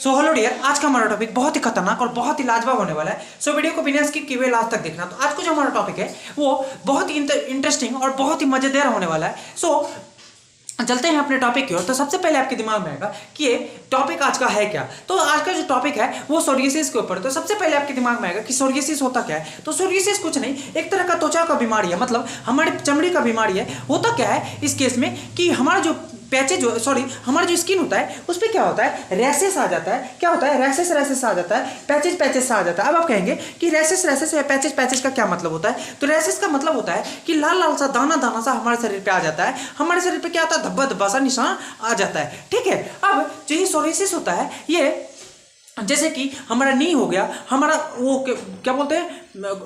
So hello dear, आज का हमारा टॉपिक बहुत ही खतरनाक और बहुत ही लाजवाब होने वाला है। सो वीडियो को बिना स्किप किए हुए लास्ट तक देखना। तो आज का जो हमारा टॉपिक है वो बहुत ही इंटरेस्टिंग और बहुत ही मजेदार होने वाला है। सो चलते हैं अपने टॉपिक की ओर। तो सबसे पहले आपके दिमाग में आएगा कि ये टॉपिक आज का है क्या। तो आज का जो टॉपिक है वो सोरियासिस के ऊपर। तो सबसे पहले आपके दिमाग में आएगा कि सोरियासिस होता क्या है। तो सोरियासिस कुछ नहीं, एक तरह का त्वचा का बीमारी है, मतलब हमारी चमड़ी का बीमारी है। होता क्या है इस केस में कि हमारा जो हमारा जो स्किन होता है उस पर क्या होता है, रैसेस आ जाता है। क्या होता है, रैसेस आ जाता है, पैचेस आ जाता है। अब आप कहेंगे कि रैसेस या पैचेस का क्या मतलब होता है। तो रैसेस का मतलब होता है कि लाल लाल सा दाना सा हमारे शरीर पे आ जाता है। हमारे शरीर पे क्या आता है, धब्बा धब्बा सा निशान आ जाता है। ठीक है, अब जो ये सोरियासिस होता है ये जैसे कि हमारा नी हो गया, हमारा वो क्या बोलते हैं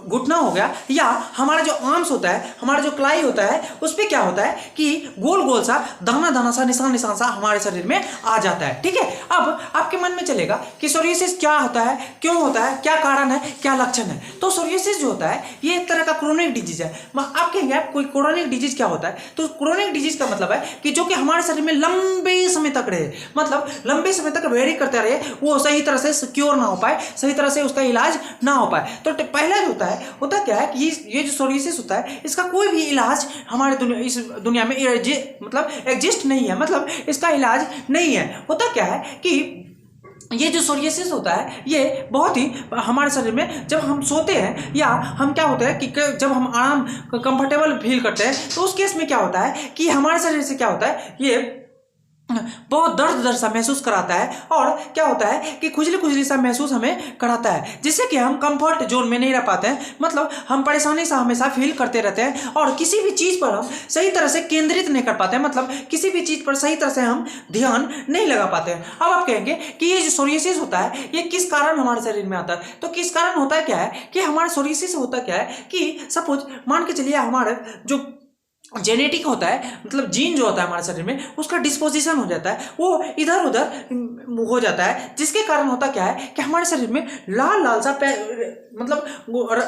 घुटना हो गया, या हमारा जो आर्म्स होता है, हमारा जो क्लाई होता है उस पर क्या होता है कि गोल गोल सा दाना सा निशान सा हमारे शरीर में आ जाता है। ठीक है, अब आपके मन में चलेगा कि सोरियासिस क्या होता है, क्यों होता है, क्या कारण है, क्या लक्षण है। तो सोरियासिस जो होता है ये एक तरह का क्रोनिक डिजीज है। आप कहेंगे आप कोई क्रोनिक डिजीज क्या होता है। तो क्रोनिक डिजीज का मतलब है कि जो कि हमारे शरीर में लंबे समय तक रहे, मतलब लंबे समय तक वेरी करते रहे, वो सही तरह से सिक्योर ना हो पाए, सही तरह से उसका इलाज ना हो पाए। तो पहला जो होता क्या है कि ये जो सोरियासिस होता है इसका कोई भी इलाज हमारे इस दुनिया में मतलब एग्जिस्ट नहीं है, मतलब इसका इलाज नहीं है। होता क्या है कि ये जो सोरियासिस होता है ये बहुत ही हमारे शरीर में जब हम सोते हैं या हम क्या होता है कि जब हम आराम कंफर्टेबल फील करते हैं तो उस केस में क्या होता है कि हमारे शरीर से क्या होता है, ये बहुत दर्द सा महसूस कराता है। और क्या होता है कि खुजली सा महसूस हमें कराता है, जिससे कि हम कंफर्ट जोन में नहीं रह पाते हैं, मतलब हम परेशानी सा हमेशा फील करते रहते हैं और किसी भी चीज़ पर हम सही तरह से केंद्रित नहीं कर पाते हैं, मतलब किसी भी चीज़ पर सही तरह से हम ध्यान नहीं लगा पाते हैं। अब आप कहेंगे कि ये जो सोरियासिस होता है ये किस कारण हमारे शरीर में आता है। तो किस कारण होता है क्या है कि हमारा सोरियासिस होता क्या है कि सपोज मान के चलिए हमारे जो जेनेटिक होता है, मतलब जीन जो होता है हमारे शरीर में उसका डिस्पोजिशन हो जाता है, वो इधर उधर हो जाता है, जिसके कारण होता क्या है कि हमारे शरीर में लाल लाल सा मतलब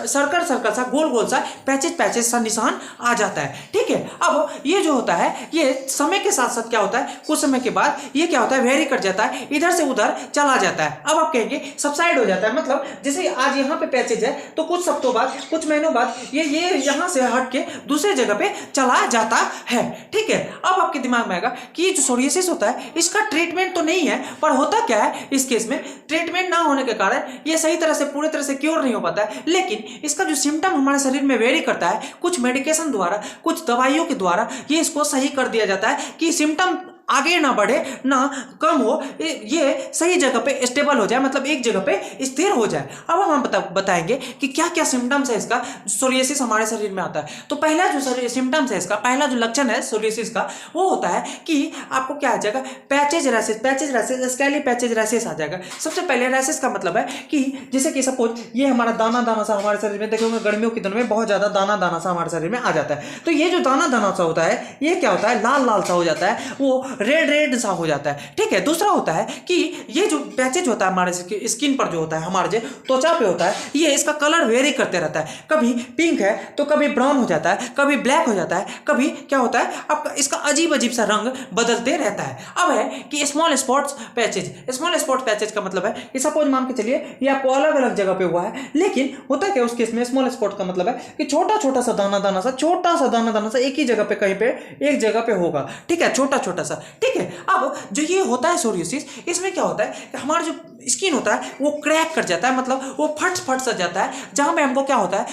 सर्कल सा गोल सा पैचेस सा निशान आ जाता है। ठीक है, अब ये जो होता है ये समय के साथ साथ क्या होता है, कुछ समय के बाद ये क्या होता है, वेरी कर जाता है, इधर से उधर चला जाता है। अब आप कहेंगे सबसाइड हो जाता है, मतलब जैसे आज यहाँ पे पैचेज है तो कुछ हफ्तों बाद, कुछ महीनों बाद ये यहाँ से हट के दूसरे जगह पे चला जाता है। ठीक है, अब आपके दिमाग में आएगा कि ये जो सोरियासिस होता है इसका ट्रीटमेंट तो नहीं है, पर होता क्या है इस केस में ट्रीटमेंट ना होने के कारण ये सही तरह से पूरी तरह से क्योर नहीं हो पाता है, लेकिन इसका जो सिम्टम हमारे शरीर में वेरी करता है, कुछ मेडिकेशन द्वारा, कुछ दवाइयों के द्वारा ये इसको सही कर दिया जाता है कि सिम्टम आगे ना बढ़े ना कम हो, ये सही जगह पे स्टेबल हो जाए, मतलब एक जगह पे स्थिर हो जाए। अब हम बताएंगे कि क्या क्या सिम्टम्स है इसका सोरियासिस हमारे शरीर में आता है। तो पहला जो सिम्टम्स है इसका, पहला जो लक्षण है सोरियासिस का वो होता है कि आपको क्या आ जाएगा, patches rashes scaly patches rashes आ जाएगा। सबसे पहले रैसेस का मतलब है कि जैसे कि सपोज ये हमारा दाना सा हमारे शरीर में देखोगे गर्मियों के दिनों में बहुत ज्यादा दाना सा हमारे शरीर में आ जाता है। तो ये जो दाना सा होता है ये क्या होता है, लाल लाल सा हो जाता है, वो रेड सा हो जाता है। ठीक है, दूसरा होता है कि ये जो पैचेज होता है हमारे स्किन पर जो होता है, हमारे जो त्वचा पे होता है, ये इसका कलर वेरी करते रहता है। कभी पिंक है तो कभी ब्राउन हो जाता है, कभी ब्लैक हो जाता है, कभी क्या होता है आपका इसका अजीब सा रंग बदलते रहता है। अब है कि स्मॉल स्पॉट पैचेज का मतलब है कि सपोज मान के चलिए ये आपको अलग अलग जगह पे हुआ है, लेकिन होता क्या उसके इसमें स्मॉल स्पॉट का मतलब है कि छोटा सा दाना सा एक ही जगह पे कहीं पे एक जगह पे होगा। ठीक है, छोटा सा। ठीक है, अब जो ये होता है सोरियासिस, इसमें क्या होता है कि हमारा जो स्किन होता है वो क्रैक कर जाता है, मतलब वो फट सा जाता है, जहां पे हमको क्या होता है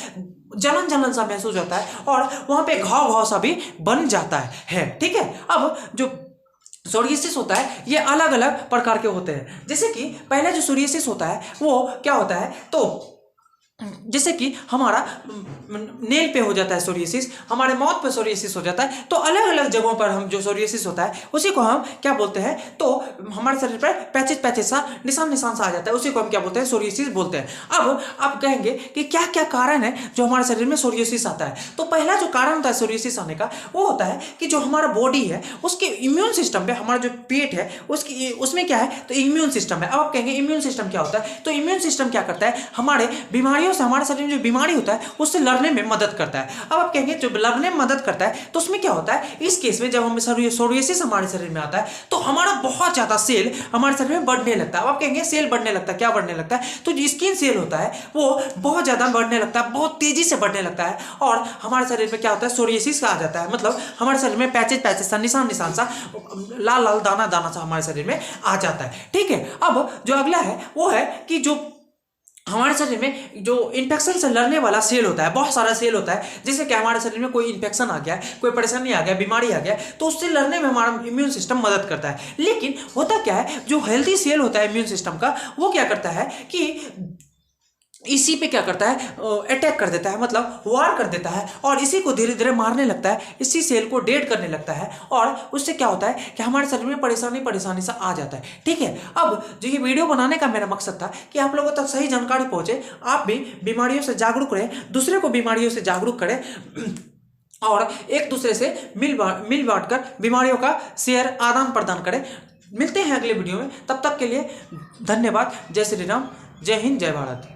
जलन सा महसूस होता है और वहां पे घाव सा भी बन जाता है। ठीक है, अब जो सोरियासिस होता है ये अलग अलग प्रकार के होते हैं। जैसे कि पहला जो सोरियासिस होता है वो क्या होता है, तो जैसे कि हमारा नेल पे हो जाता है सोरियासिस, हमारे माउथ पे सोरियासिस हो जाता है, तो अलग अलग जगहों पर हम जो सोरियासिस होता है उसी को हम क्या बोलते हैं, तो हमारे शरीर पर पैचेस सा निशान सा आ जाता है, उसी को हम क्या बोलते हैं, सोरियासिस बोलते हैं। अब आप कहेंगे कि क्या क्या कारण है जो हमारे शरीर में सोरियासिस आता है। तो पहला जो कारण होता है सोरियासिस आने का वो होता है कि जो हमारा बॉडी है उसके इम्यून सिस्टम पे, हमारा जो पेट है उसमें क्या है, तो इम्यून सिस्टम है। अब आप कहेंगे इम्यून सिस्टम क्या होता है। तो इम्यून सिस्टम क्या करता है, हमारे बीमारियों बीमारियों से, हमारे शरीर में जो बीमारी होता है उससे लड़ने में मदद करता है। अब आप कहेंगे जो लड़ने में मदद करता है तो उसमें क्या होता है, इस केस में जब हम सोरियासिस हमारे शरीर में आता है तो हमारा बहुत ज्यादा सेल हमारे शरीर में बढ़ने लगता है। अब आप कहेंगे सेल बढ़ने लगता है, क्या बढ़ने लगता है, तो जो स्किन सेल होता है वो बहुत ज्यादा बढ़ने लगता है, बहुत तेजी से बढ़ने लगता है और हमारे शरीर में क्या होता है, सोरियासिस आ जाता है। मतलब हमारे शरीर में पैचेज पैचेज सा, निशान निशान सा, लाल लाल दाना दाना सा हमारे शरीर में आ जाता है। ठीक है, अब जो अगला है वो है कि जो हमारे शरीर में जो इन्फेक्शन से लड़ने वाला सेल होता है, बहुत सारा सेल होता है, जैसे कि हमारे शरीर में कोई इन्फेक्शन आ गया, कोई परेशानी आ गया, बीमारी आ गया, तो उससे लड़ने में हमारा इम्यून सिस्टम मदद करता है। लेकिन होता क्या है, जो हेल्थी सेल होता है इम्यून सिस्टम का, वो क्या करता है कि इसी पे क्या करता है, अटैक कर देता है, मतलब वार कर देता है और इसी को धीरे धीरे मारने लगता है, इसी सेल को डेड करने लगता है और उससे क्या होता है कि हमारे शरीर में परेशानी सा आ जाता है। ठीक है, अब जो ये वीडियो बनाने का मेरा मकसद था कि आप लोगों तक सही जानकारी पहुंचे, आप भी बीमारियों से जागरूक रहें, दूसरे को बीमारियों से जागरूक करें और एक दूसरे से मिल बांट कर बीमारियों का शेयर आदान प्रदान करें। मिलते हैं अगले वीडियो में, तब तक के लिए धन्यवाद। जय श्री राम, जय हिंद, जय भारत।